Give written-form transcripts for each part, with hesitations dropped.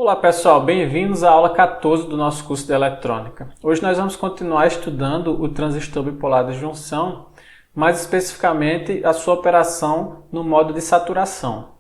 Olá pessoal, bem-vindos à aula 14 do nosso curso de eletrônica. Hoje nós vamos continuar estudando o transistor bipolar de junção, mais especificamente a sua operação no modo de saturação.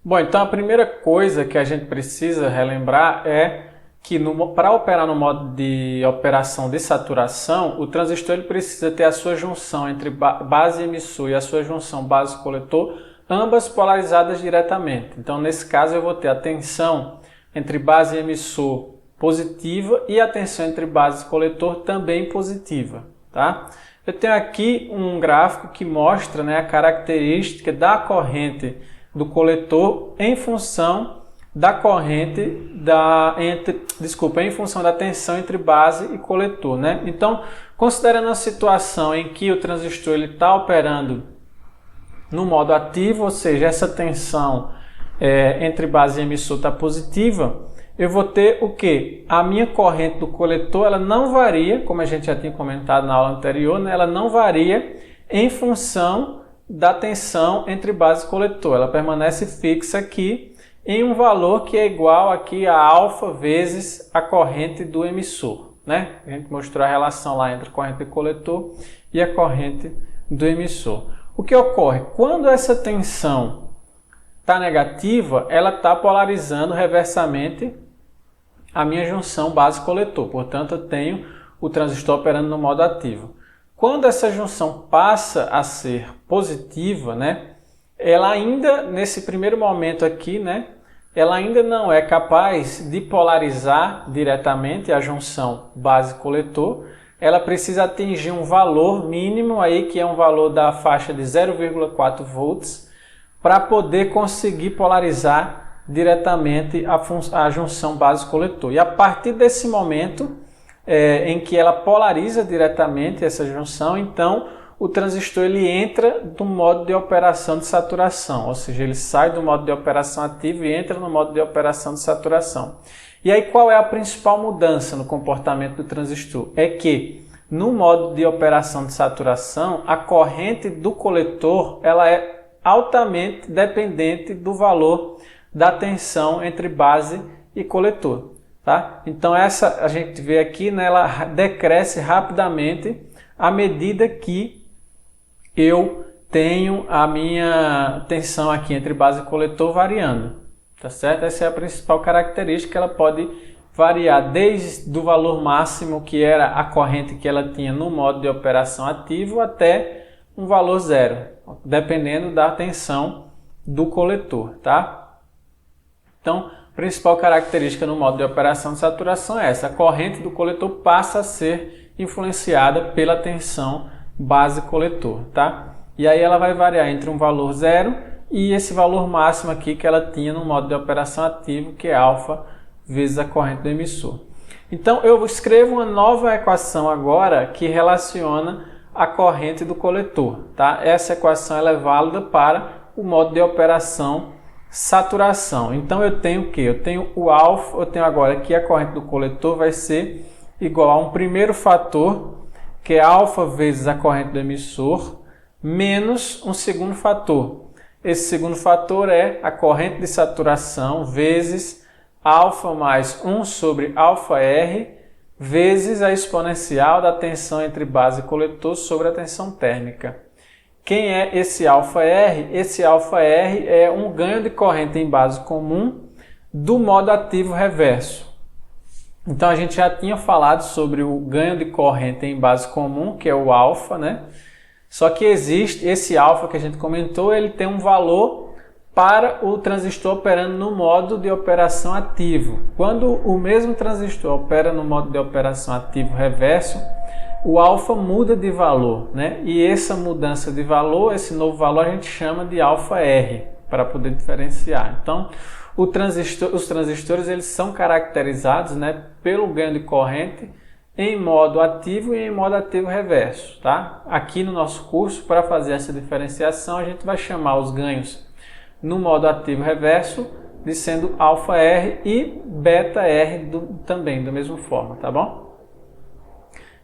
Bom, então a primeira coisa que a gente precisa relembrar é que para operar no modo de operação de saturação, o transistor ele precisa ter a sua junção entre base emissor e a sua junção base-coletor, ambas polarizadas diretamente. Então, nesse caso, eu vou ter a tensão entre base e emissor positiva e a tensão entre base e coletor também positiva, tá? Eu tenho aqui um gráfico que mostra, a característica da corrente do coletor em função da corrente em função da tensão entre base e coletor, Então, considerando a situação em que o transistor está operando no modo ativo, ou seja, essa tensão entre base e emissor está positiva, eu vou ter o quê? A minha corrente do coletor ela não varia, como a gente já tinha comentado na aula anterior, ela não varia em função da tensão entre base e coletor. Ela permanece fixa aqui em um valor que é igual aqui a alfa vezes a corrente do emissor, A gente mostrou a relação lá entre a corrente do coletor e a corrente do emissor. O que ocorre? Quando essa tensão está negativa, ela está polarizando reversamente a minha junção base-coletor. Portanto, eu tenho o transistor operando no modo ativo. Quando essa junção passa a ser positiva, ela ainda, nesse primeiro momento aqui, ela ainda não é capaz de polarizar diretamente a junção base-coletor. Ela precisa atingir um valor mínimo, aí, que é um valor da faixa de 0,4 volts, para poder conseguir polarizar diretamente a junção base-coletor. E a partir desse momento, em que ela polariza diretamente essa junção, então o transistor ele entra no modo de operação de saturação, ou seja, ele sai do modo de operação ativo e entra no modo de operação de saturação. E aí qual é a principal mudança no comportamento do transistor? É que no modo de operação de saturação, a corrente do coletor ela é altamente dependente do valor da tensão entre base e coletor. Tá? Então essa a gente vê aqui, ela decresce rapidamente à medida que eu tenho a minha tensão aqui entre base e coletor variando, tá certo? Essa é a principal característica, ela pode variar desde o valor máximo que era a corrente que ela tinha no modo de operação ativo até um valor zero, dependendo da tensão do coletor, tá? Então, a principal característica no modo de operação de saturação é essa: a corrente do coletor passa a ser influenciada pela tensão base-coletor, tá? E aí ela vai variar entre um valor zero e esse valor máximo aqui que ela tinha no modo de operação ativo, que é alfa vezes a corrente do emissor. Então eu escrevo uma nova equação agora que relaciona a corrente do coletor, tá? Essa equação ela é válida para o modo de operação saturação. Então eu tenho o que? Eu tenho o alfa, eu tenho agora que a corrente do coletor vai ser igual a um primeiro fator, que é alfa vezes a corrente do emissor, menos um segundo fator. Esse segundo fator é a corrente de saturação vezes alfa mais 1 sobre alfa R vezes a exponencial da tensão entre base e coletor sobre a tensão térmica. Quem é esse alfa R? Esse alfa R é um ganho de corrente em base comum do modo ativo reverso. Então a gente já tinha falado sobre o ganho de corrente em base comum, que é o alfa, Só que existe esse alfa que a gente comentou, ele tem um valor para o transistor operando no modo de operação ativo. Quando o mesmo transistor opera no modo de operação ativo reverso, o alfa muda de valor, E essa mudança de valor, esse novo valor, a gente chama de alfa R, para poder diferenciar. Então, os transistores eles são caracterizados, pelo ganho de corrente em modo ativo e em modo ativo reverso, tá? Aqui no nosso curso, para fazer essa diferenciação, a gente vai chamar os ganhos no modo ativo reverso sendo alfa R e beta R também, da mesma forma, tá bom?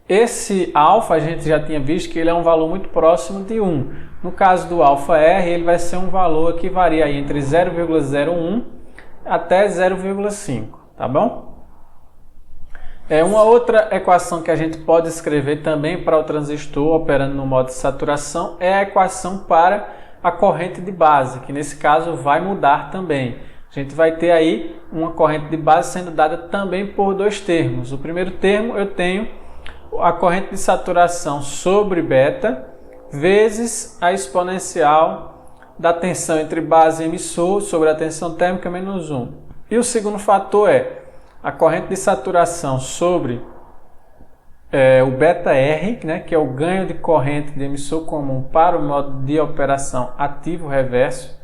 Esse alfa a gente já tinha visto que ele é um valor muito próximo de 1. No caso do alfa R, ele vai ser um valor que varia aí entre 0,01 até 0,5, tá bom? Uma outra equação que a gente pode escrever também para o transistor operando no modo de saturação é a equação para a corrente de base, que nesse caso vai mudar também. A gente vai ter aí uma corrente de base sendo dada também por dois termos. O primeiro termo eu tenho a corrente de saturação sobre beta vezes a exponencial da tensão entre base e emissor sobre a tensão térmica menos 1. E o segundo fator é a corrente de saturação sobre o beta R, né, que é o ganho de corrente de emissor comum para o modo de operação ativo reverso,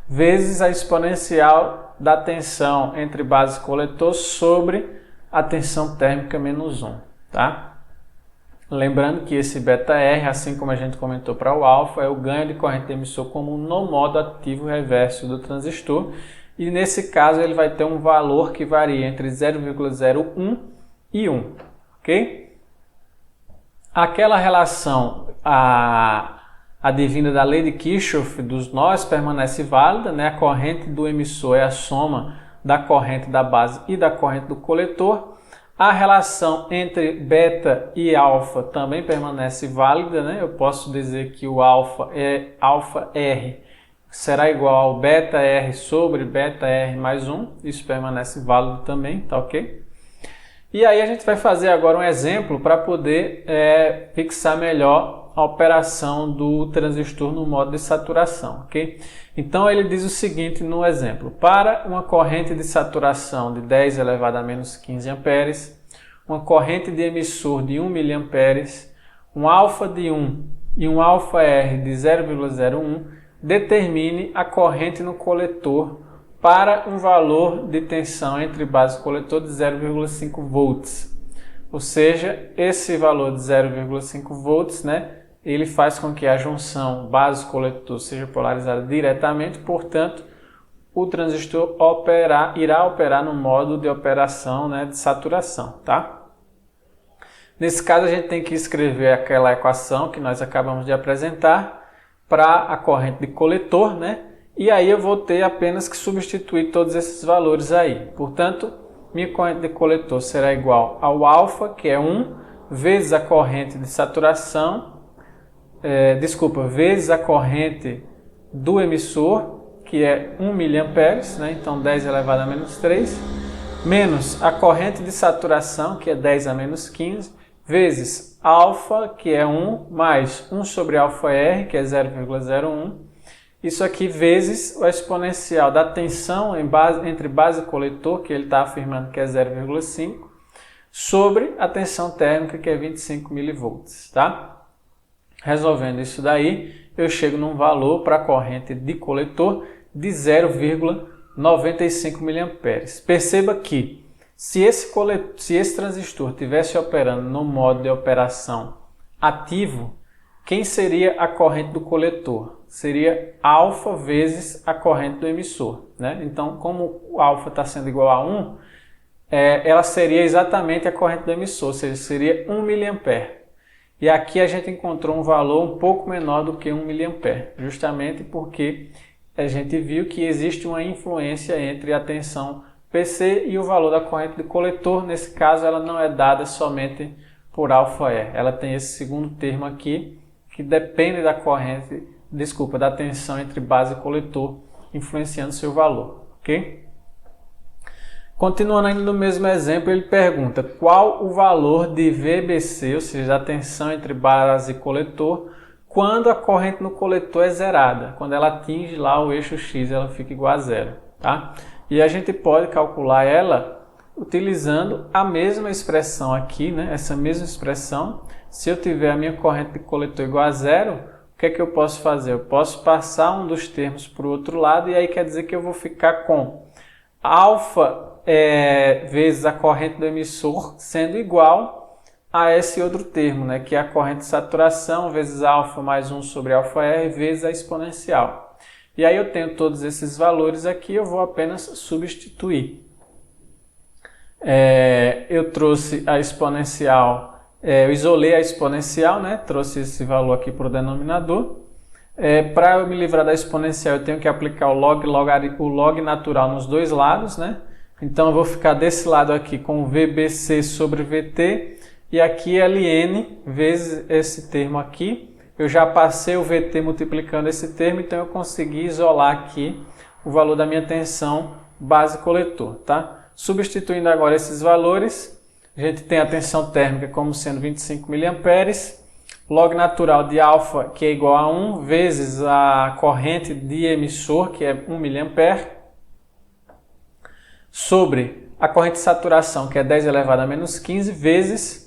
vezes a exponencial da tensão entre base e coletor sobre a tensão térmica menos 1. Tá? Lembrando que esse beta R, assim como a gente comentou para o alfa, é o ganho de corrente de emissor comum no modo ativo reverso do transistor. E nesse caso ele vai ter um valor que varia entre 0,01 e 1. Ok? Aquela relação advinda da lei de Kirchhoff dos nós permanece válida, né? A corrente do emissor é a soma da corrente da base e da corrente do coletor. A relação entre beta e alfa também permanece válida, né? Eu posso dizer que o alfa R será igual ao beta R sobre beta R mais 1. Isso permanece válido também, tá ok? E aí a gente vai fazer agora um exemplo para poder fixar melhor a operação do transistor no modo de saturação, ok? Então ele diz o seguinte no exemplo: para uma corrente de saturação de 10 elevado a menos 15 amperes, uma corrente de emissor de 1 miliamperes, um alfa de 1 e um alfa R de 0,01, determine a corrente no coletor para um valor de tensão entre base e coletor de 0,5 volts. Ou seja, esse valor de 0,5 volts, né, ele faz com que a junção base-coletor seja polarizada diretamente, portanto, o transistor irá operar no modo de operação, né, de saturação. Tá? Nesse caso, a gente tem que escrever aquela equação que nós acabamos de apresentar para a corrente de coletor, né? E aí eu vou ter apenas que substituir todos esses valores aí. Portanto, minha corrente de coletor será igual ao alfa, que é 1, vezes a corrente de saturação, vezes a corrente do emissor, que é 1 miliamperes, né? Então 10 elevado a menos 3, menos a corrente de saturação, que é 10 a menos 15, vezes alfa, que é 1, mais 1 sobre alfa R, que é 0,01. Isso aqui vezes o exponencial da tensão entre base e coletor, que ele está afirmando que é 0,5, sobre a tensão térmica, que é 25 mV. Tá? Resolvendo isso daí, eu chego num valor para a corrente de coletor de 0,95 mA. Perceba que se esse transistor estivesse operando no modo de operação ativo, quem seria a corrente do coletor? Seria alfa vezes a corrente do emissor. Né? Então, como o alfa está sendo igual a 1, ela seria exatamente a corrente do emissor, ou seja, seria 1 mA. E aqui a gente encontrou um valor um pouco menor do que 1 mA, justamente porque a gente viu que existe uma influência entre a tensão PC e o valor da corrente do coletor. Nesse caso, ela não é dada somente por alfa E. Ela tem esse segundo termo aqui, que depende da da tensão entre base e coletor, influenciando seu valor, ok? Continuando ainda no mesmo exemplo, ele pergunta qual o valor de VBC, ou seja, a tensão entre base e coletor, quando a corrente no coletor é zerada. Quando ela atinge lá o eixo X, ela fica igual a zero. Tá? E a gente pode calcular ela utilizando a mesma expressão aqui, né? Essa mesma expressão. Se eu tiver a minha corrente de coletor igual a zero, o que é que eu posso fazer? Eu posso passar um dos termos para o outro lado, e aí quer dizer que eu vou ficar com alfa vezes a corrente do emissor sendo igual a esse outro termo, né, que é a corrente de saturação vezes alfa mais 1 sobre alfa R vezes a exponencial. E aí eu tenho todos esses valores aqui, eu vou apenas substituir. Eu trouxe a exponencial, eu isolei a exponencial, né? Trouxe esse valor aqui para o denominador. Para eu me livrar da exponencial, eu tenho que aplicar o log natural nos dois lados, né? Então eu vou ficar desse lado aqui com VBC sobre VT e aqui ln vezes esse termo aqui. Eu já passei o VT multiplicando esse termo, então eu consegui isolar aqui o valor da minha tensão base coletor, tá? Substituindo agora esses valores, a gente tem a tensão térmica como sendo 25 mA, log natural de alfa, que é igual a 1, vezes a corrente de emissor, que é 1 mA, sobre a corrente de saturação, que é 10 elevado a menos 15, vezes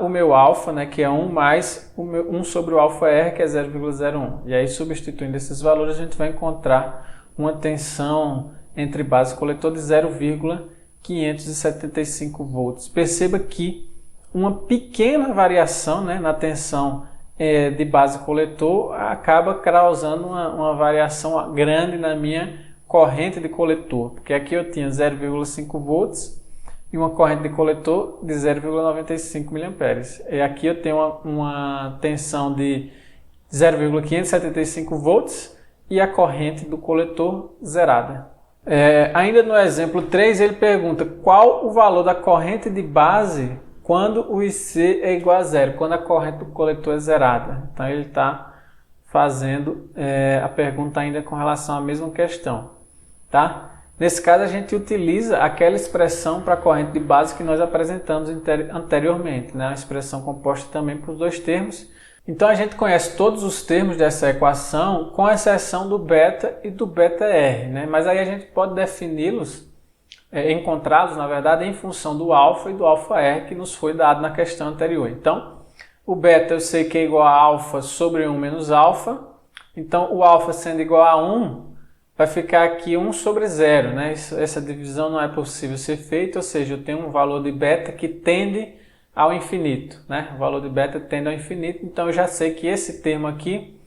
o meu alfa, né, que é 1, mais 1 sobre o alfa R, que é 0,01. E aí, substituindo esses valores, a gente vai encontrar uma tensão entre base e coletor de 0,575 volts. Perceba que uma pequena variação, né, na tensão de base coletor acaba causando uma variação grande na minha corrente de coletor, porque aqui eu tinha 0,5 volts e uma corrente de coletor de 0,95 mA. E aqui eu tenho uma tensão de 0,575 volts e a corrente do coletor zerada. Ainda no exemplo 3, ele pergunta qual o valor da corrente de base quando o IC é igual a zero, quando a corrente do coletor é zerada. Então ele está fazendo a pergunta ainda com relação à mesma questão. Tá? Nesse caso a gente utiliza aquela expressão para a corrente de base que nós apresentamos anteriormente, né? A expressão composta também por dois termos. Então a gente conhece todos os termos dessa equação, com exceção do beta e do beta R, né? Mas aí a gente pode defini-los, encontrá-los na verdade em função do alfa e do alfa R que nos foi dado na questão anterior. Então o beta eu sei que é igual a alfa sobre 1 menos alfa, então o alfa sendo igual a 1, vai ficar aqui 1 sobre 0, né? Essa divisão não é possível ser feita, ou seja, eu tenho um valor de beta que tende ao infinito, né? O valor de beta tende ao infinito, então eu já sei que esse termo aqui,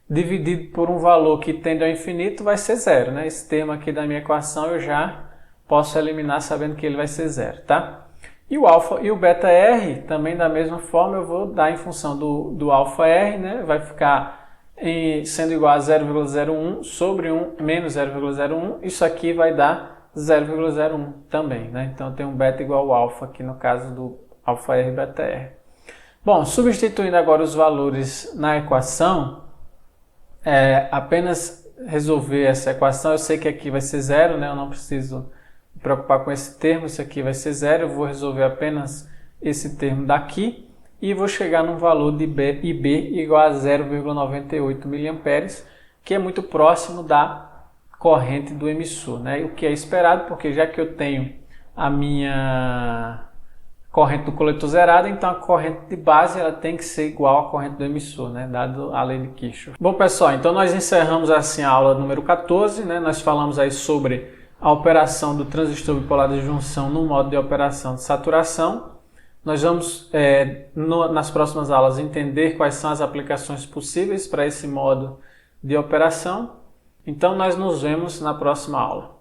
dividido por um valor que tende ao infinito, vai ser 0, né? Esse termo aqui da minha equação eu já posso eliminar sabendo que ele vai ser 0, tá? E o alfa e o beta R, também da mesma forma, eu vou dar em função do alfa R, né? Vai ficar sendo igual a 0,01 sobre 1 menos 0,01, isso aqui vai dar 0,01 também, né? Então eu tenho um beta igual ao alfa aqui no caso do alfa R e beta R. Bom, substituindo agora os valores na equação, apenas resolver essa equação, eu sei que aqui vai ser 0, né? Eu não preciso me preocupar com esse termo, isso aqui vai ser 0, eu vou resolver apenas esse termo daqui, e vou chegar num valor de IB igual a 0,98 mA, que é muito próximo da corrente do emissor, né? O que é esperado, porque já que eu tenho a minha corrente do coletor zerada, então a corrente de base ela tem que ser igual à corrente do emissor, né? Dado a lei de Kirchhoff. Bom, pessoal, então nós encerramos assim a aula número 14, né? Nós falamos aí sobre a operação do transistor bipolar de junção no modo de operação de saturação. Nós vamos, nas próximas aulas, entender quais são as aplicações possíveis para esse modo de operação. Então, nós nos vemos na próxima aula.